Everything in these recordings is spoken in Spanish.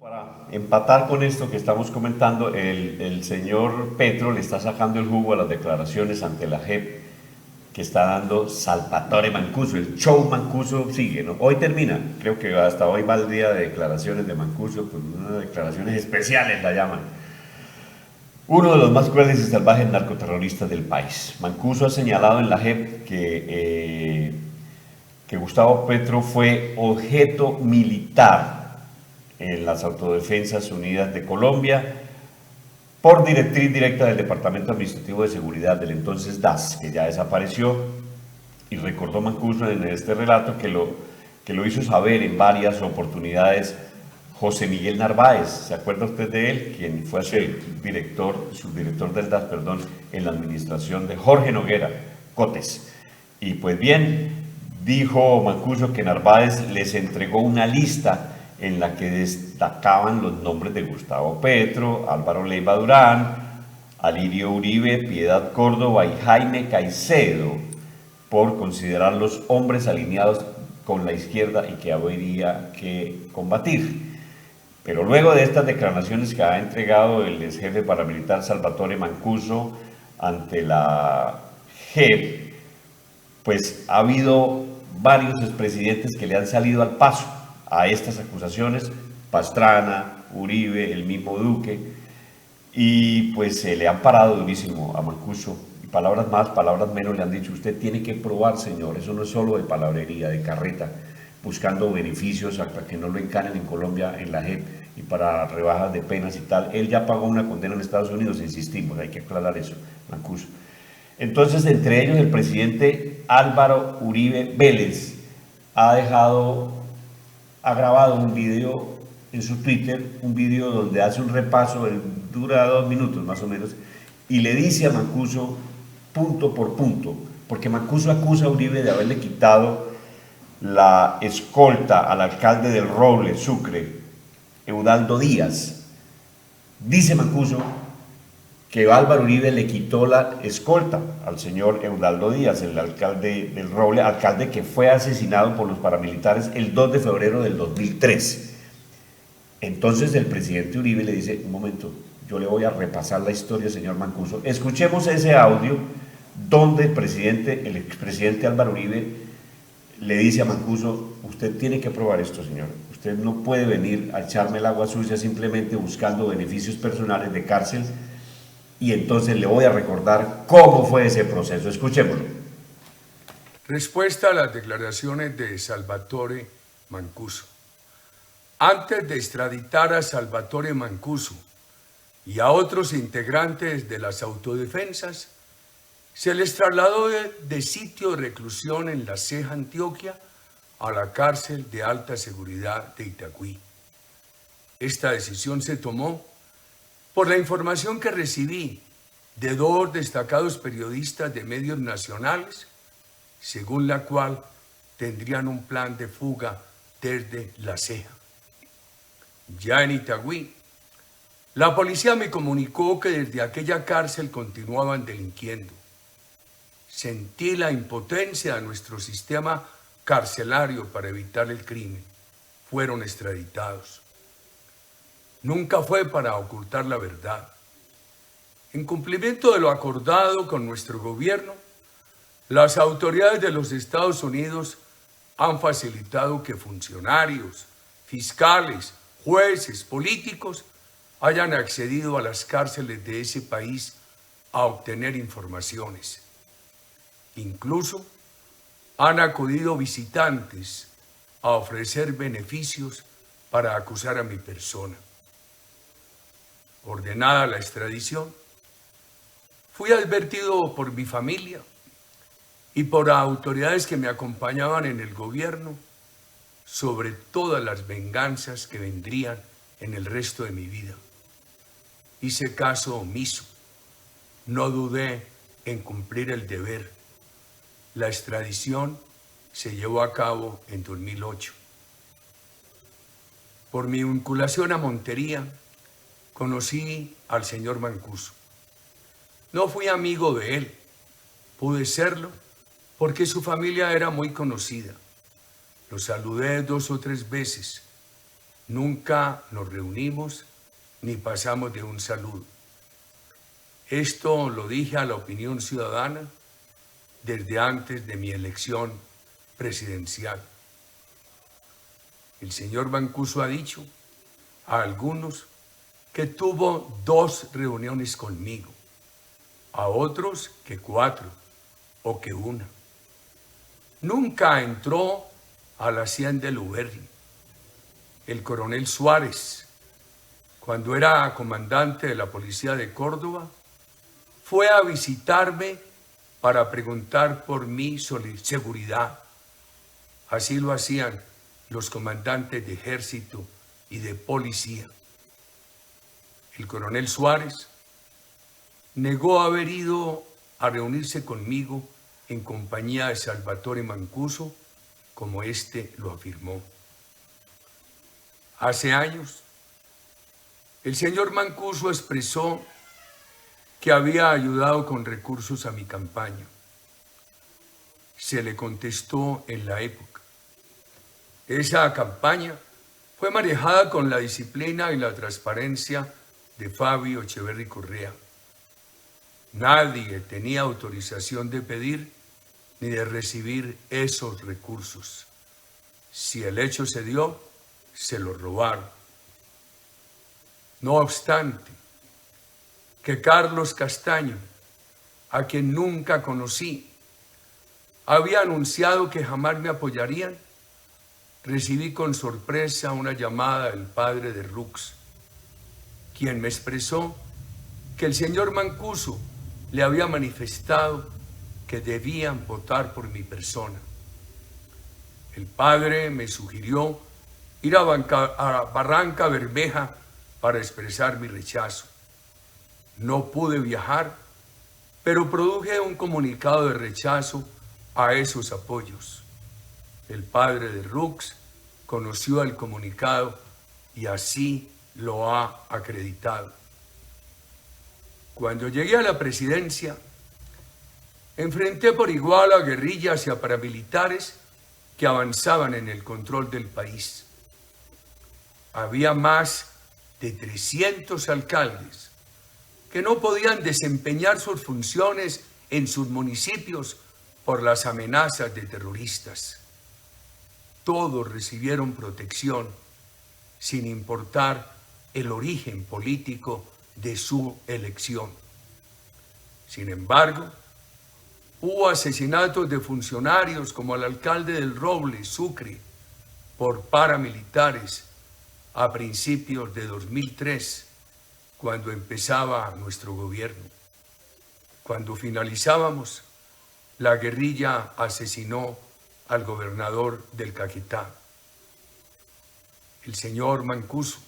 Para empatar con esto que estamos comentando, el señor Petro le está sacando el jugo a las declaraciones ante la JEP que está dando Salvatore Mancuso. El show Mancuso sigue, ¿no? Hoy termina, creo que hasta hoy va el día de declaraciones de Mancuso, pues unas declaraciones especiales la llaman. Uno de los más crueles y salvajes narcoterroristas del país. Mancuso ha señalado en la JEP que Gustavo Petro fue objeto militar en las Autodefensas Unidas de Colombia por directriz directa del Departamento Administrativo de Seguridad del entonces DAS, que ya desapareció, y recordó Mancuso en este relato que lo hizo saber en varias oportunidades José Miguel Narváez. ¿Se acuerda usted de él? Quien fue subdirector del DAS, perdón, en la administración de Jorge Noguera Cotes. Y pues bien, dijo Mancuso que Narváez les entregó una lista en la que destacaban los nombres de Gustavo Petro, Álvaro Leiva Durán, Alirio Uribe, Piedad Córdoba y Jaime Caicedo, por considerarlos hombres alineados con la izquierda y que habría que combatir. Pero luego de estas declaraciones que ha entregado el ex jefe paramilitar Salvatore Mancuso ante la JEP, pues ha habido varios expresidentes que le han salido al paso a estas acusaciones, Pastrana, Uribe, el mismo Duque, y pues se le han parado durísimo a Mancuso. Y palabras más, palabras menos le han dicho, usted tiene que probar, señor, eso no es solo de palabrería, de carreta, buscando beneficios hasta que no lo encanen en Colombia, en la JEP, y para rebajas de penas y tal. Él ya pagó una condena en Estados Unidos, insistimos, hay que aclarar eso, Mancuso. Entonces, entre ellos, el presidente Álvaro Uribe Vélez ha grabado un video en su Twitter, un video donde hace un repaso, dura 2 minutos más o menos, y le dice a Mancuso punto por punto, porque Mancuso acusa a Uribe de haberle quitado la escolta al alcalde del Roble, Sucre, Eudaldo Díaz. Dice Mancuso que Álvaro Uribe le quitó la escolta al señor Eudaldo Díaz, el alcalde del Roble, alcalde que fue asesinado por los paramilitares el 2 de febrero del 2003. Entonces el presidente Uribe le dice, un momento, yo le voy a repasar la historia, señor Mancuso. Escuchemos ese audio donde el expresidente Álvaro Uribe le dice a Mancuso, usted tiene que probar esto, señor. Usted no puede venir a echarme el agua sucia simplemente buscando beneficios personales de cárcel. Y entonces le voy a recordar cómo fue ese proceso. Escuchémoslo. Respuesta a las declaraciones de Salvatore Mancuso. Antes de extraditar a Salvatore Mancuso y a otros integrantes de las autodefensas, se les trasladó de sitio de reclusión en La Ceja, Antioquia, a la cárcel de alta seguridad de Itagüí. Esta decisión se tomó por la información que recibí de 2 destacados periodistas de medios nacionales, según la cual tendrían un plan de fuga desde La Ceja. Ya en Itagüí, la policía me comunicó que desde aquella cárcel continuaban delinquiendo. Sentí la impotencia de nuestro sistema carcelario para evitar el crimen. Fueron extraditados. Nunca fue para ocultar la verdad. En cumplimiento de lo acordado con nuestro gobierno, las autoridades de los Estados Unidos han facilitado que funcionarios, fiscales, jueces, políticos hayan accedido a las cárceles de ese país a obtener informaciones. Incluso han acudido visitantes a ofrecer beneficios para acusar a mi persona. Ordenada la extradición, fui advertido por mi familia y por autoridades que me acompañaban en el gobierno sobre todas las venganzas que vendrían en el resto de mi vida. Hice caso omiso, no dudé en cumplir el deber. La extradición se llevó a cabo en 2008. Por mi vinculación a Montería, conocí al señor Mancuso. No fui amigo de él, pude serlo porque su familia era muy conocida. Lo saludé 2 o 3 veces. Nunca nos reunimos ni pasamos de un saludo. Esto lo dije a la opinión ciudadana desde antes de mi elección presidencial. El señor Mancuso ha dicho a algunos que tuvo 2 reuniones conmigo, a otros que 4 o que 1. Nunca entró a la hacienda de Luberri. El coronel Suárez, cuando era comandante de la policía de Córdoba, fue a visitarme para preguntar por mi seguridad. Así lo hacían los comandantes de ejército y de policía. El coronel Suárez negó haber ido a reunirse conmigo en compañía de Salvatore Mancuso, como éste lo afirmó. Hace años, el señor Mancuso expresó que había ayudado con recursos a mi campaña. Se le contestó en la época. Esa campaña fue manejada con la disciplina y la transparencia de Fabio Echeverry Correa. Nadie tenía autorización de pedir ni de recibir esos recursos. Si el hecho se dio, se lo robaron. No obstante, que Carlos Castaño, a quien nunca conocí, había anunciado que jamás me apoyarían, recibí con sorpresa una llamada del padre de Rux, quien me expresó que el señor Mancuso le había manifestado que debían votar por mi persona. El padre me sugirió ir a Barranca Bermeja para expresar mi rechazo. No pude viajar, pero produje un comunicado de rechazo a esos apoyos. El padre de Rux conoció el comunicado y así lo ha acreditado. Cuando llegué a la presidencia, enfrenté por igual a guerrillas y a paramilitares que avanzaban en el control del país. Había más de 300 alcaldes que no podían desempeñar sus funciones en sus municipios por las amenazas de terroristas. Todos recibieron protección sin importar el origen político de su elección. Sin embargo, hubo asesinatos de funcionarios como el alcalde del Roble, Sucre, por paramilitares a principios de 2003, cuando empezaba nuestro gobierno. Cuando finalizábamos, la guerrilla asesinó al gobernador del Caquetá, el señor Mancuso.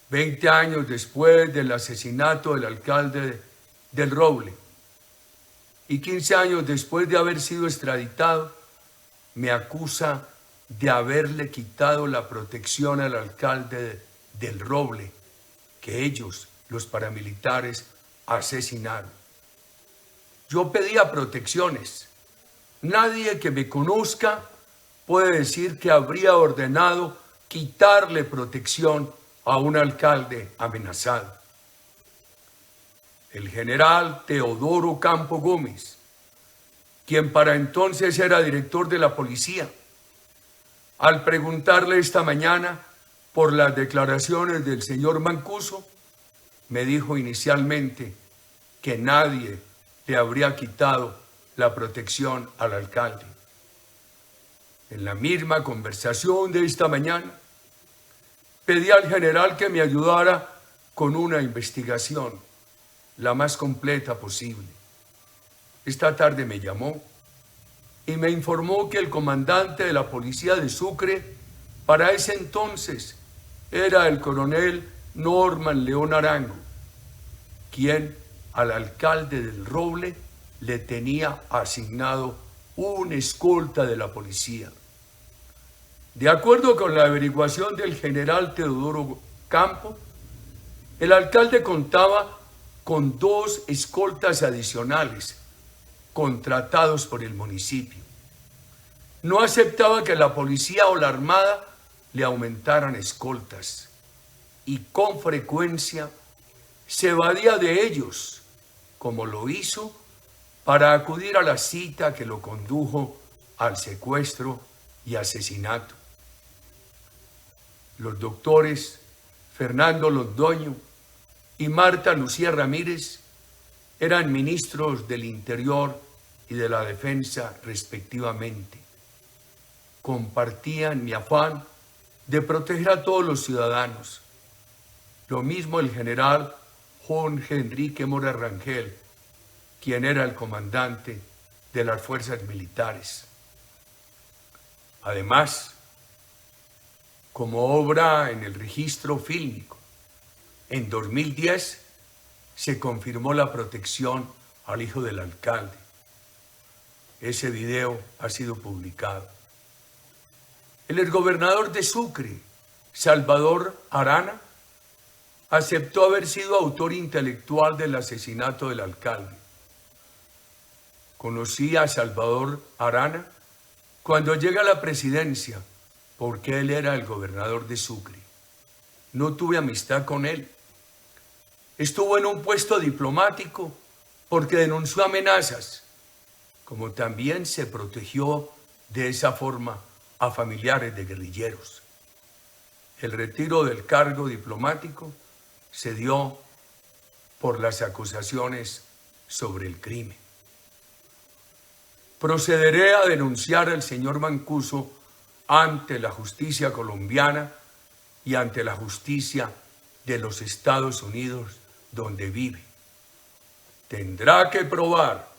20 años después del asesinato del alcalde del Roble y 15 años después de haber sido extraditado, me acusa de haberle quitado la protección al alcalde del Roble, que ellos, los paramilitares, asesinaron. Yo pedía protecciones. Nadie que me conozca puede decir que habría ordenado quitarle protección a un alcalde amenazado. El general Teodoro Campo Gómez, quien para entonces era director de la policía, al preguntarle esta mañana por las declaraciones del señor Mancuso, me dijo inicialmente que nadie le habría quitado la protección al alcalde. En la misma conversación de esta mañana, pedí al general que me ayudara con una investigación, la más completa posible. Esta tarde me llamó y me informó que el comandante de la policía de Sucre, para ese entonces, era el coronel Norman León Arango, quien al alcalde del Roble le tenía asignado un escolta de la policía. De acuerdo con la averiguación del general Teodoro Campo, el alcalde contaba con 2 escoltas adicionales contratados por el municipio. No aceptaba que la policía o la armada le aumentaran escoltas y con frecuencia se evadía de ellos, como lo hizo para acudir a la cita que lo condujo al secuestro y asesinato. Los doctores Fernando Londoño y Marta Lucía Ramírez eran ministros del Interior y de la Defensa respectivamente. Compartían mi afán de proteger a todos los ciudadanos. Lo mismo el general Jorge Enrique Mora Rangel, quien era el comandante de las fuerzas militares. Además, como obra en el registro fílmico, en 2010 se confirmó la protección al hijo del alcalde. Ese video ha sido publicado. El exgobernador de Sucre, Salvador Arana, aceptó haber sido autor intelectual del asesinato del alcalde. Conocí a Salvador Arana cuando llega a la presidencia, porque él era el gobernador de Sucre. No tuve amistad con él. Estuvo en un puesto diplomático porque denunció amenazas, como también se protegió de esa forma a familiares de guerrilleros. El retiro del cargo diplomático se dio por las acusaciones sobre el crimen. Procederé a denunciar al señor Mancuso ante la justicia colombiana y ante la justicia de los Estados Unidos donde vive. Tendrá que probar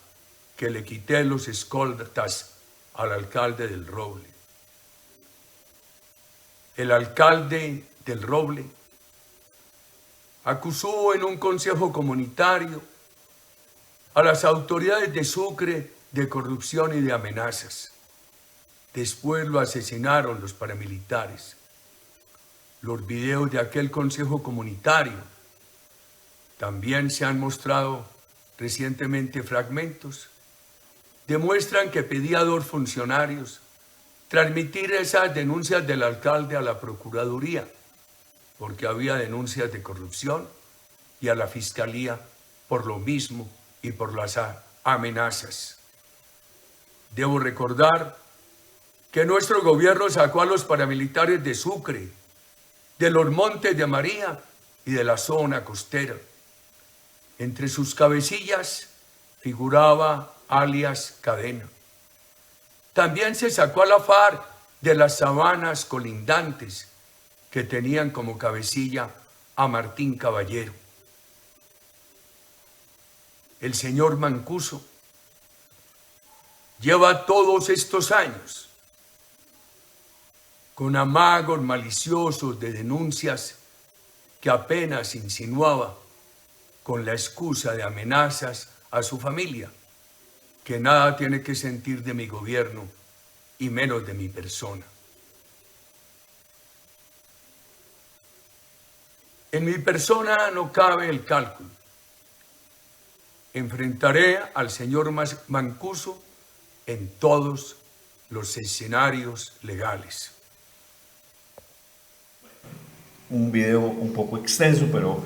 que le quité los escoltas al alcalde del Roble. El alcalde del Roble acusó en un consejo comunitario a las autoridades de Sucre de corrupción y de amenazas. Después lo asesinaron los paramilitares. Los videos de aquel consejo comunitario también se han mostrado recientemente fragmentos. Demuestran que pedía a 2 funcionarios transmitir esas denuncias del alcalde a la Procuraduría, porque había denuncias de corrupción, y a la Fiscalía por lo mismo y por las amenazas. Debo recordar que nuestro gobierno sacó a los paramilitares de Sucre, de los Montes de María y de la zona costera. Entre sus cabecillas figuraba alias Cadena. También se sacó a la FARC de las sabanas colindantes, que tenían como cabecilla a Martín Caballero. El señor Mancuso lleva todos estos años con amagos maliciosos de denuncias que apenas insinuaba con la excusa de amenazas a su familia, que nada tiene que sentir de mi gobierno y menos de mi persona. En mi persona no cabe el cálculo. Enfrentaré al señor Mancuso en todos los escenarios legales. Un video un poco extenso, pero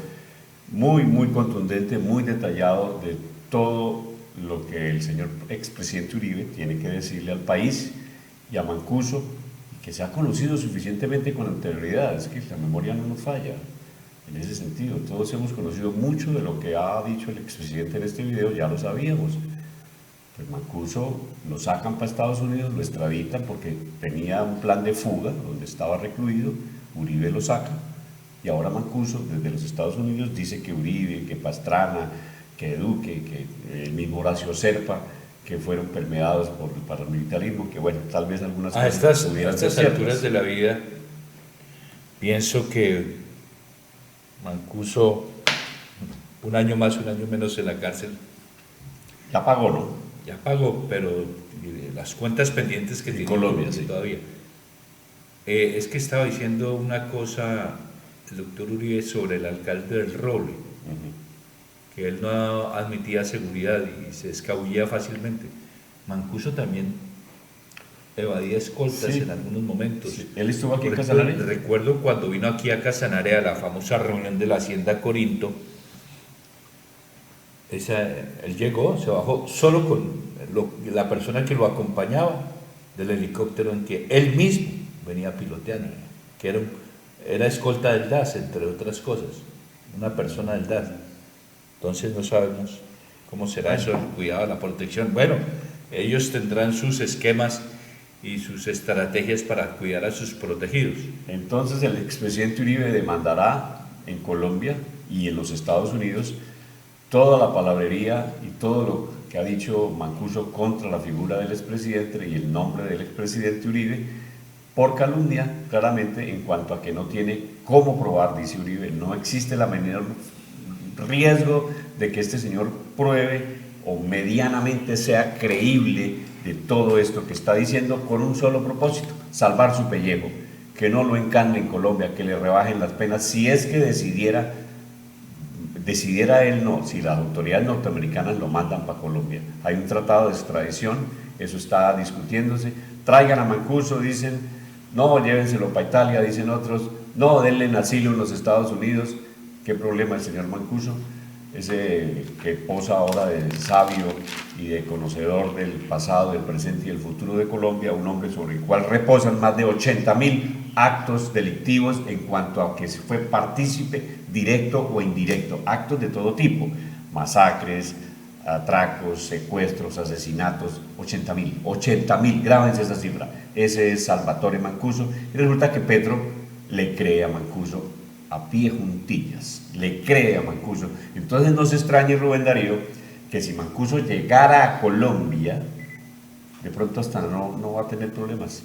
muy contundente, muy detallado de todo lo que el señor expresidente Uribe tiene que decirle al país y a Mancuso, y que se ha conocido suficientemente con anterioridad. Es que la memoria no nos falla en ese sentido. Todos hemos conocido mucho de lo que ha dicho el expresidente en este video, ya lo sabíamos. Pues Mancuso lo sacan para Estados Unidos, lo extraditan porque tenía un plan de fuga donde estaba recluido. Uribe lo saca, y ahora Mancuso desde los Estados Unidos dice que Uribe, que Pastrana, que Duque, que el mismo Horacio Serpa, que fueron permeados por el paramilitarismo, que bueno, tal vez algunas cosas pudieran ser ciertas. A estas alturas de la vida, pienso que Mancuso, un año más, un año menos en la cárcel. Ya pagó, ¿no? Ya pagó, pero las cuentas pendientes que tiene Colombia, sí. Todavía. Es que estaba diciendo una cosa el doctor Uribe sobre el alcalde del Roble, que él no admitía seguridad y se escabullía fácilmente. Mancuso también evadía escoltas Sí. en algunos momentos. Sí, él estuvo aquí en Recuerdo- Casanare. Recuerdo cuando vino aquí a Casanare a la famosa reunión de la Hacienda Corinto. Él llegó, se bajó solo con la persona que lo acompañaba del helicóptero en que él mismo venía piloteando, que era escolta del DAS, entre otras cosas, una persona del DAS. Entonces no sabemos cómo será eso, el cuidado, la protección. Bueno, ellos tendrán sus esquemas y sus estrategias para cuidar a sus protegidos. Entonces el expresidente Uribe demandará en Colombia y en los Estados Unidos toda la palabrería y todo lo que ha dicho Mancuso contra la figura del expresidente y el nombre del expresidente Uribe por calumnia, claramente, en cuanto a que no tiene cómo probar, dice Uribe, no existe la menor riesgo de que este señor pruebe o medianamente sea creíble de todo esto que está diciendo con un solo propósito, salvar su pellejo, que no lo encarne en Colombia, que le rebajen las penas, si es que decidiera él no, si las autoridades norteamericanas lo mandan para Colombia. Hay un tratado de extradición, eso está discutiéndose, traigan a Mancuso, dicen, no, llévenselo para Italia, dicen otros, no, denle en asilo en los Estados Unidos. ¿Qué problema el señor Mancuso? Ese que posa ahora de sabio y de conocedor del pasado, del presente y el futuro de Colombia, un hombre sobre el cual reposan más de 80.000 actos delictivos en cuanto a que se fue partícipe directo o indirecto, actos de todo tipo, masacres, atracos, secuestros, asesinatos, 80.000, grábense esa cifra. Ese es Salvatore Mancuso y resulta que Petro le cree a Mancuso a pie juntillas, le cree a Mancuso. Entonces no se extrañe, Rubén Darío, que si Mancuso llegara a Colombia, de pronto hasta no va a tener problemas.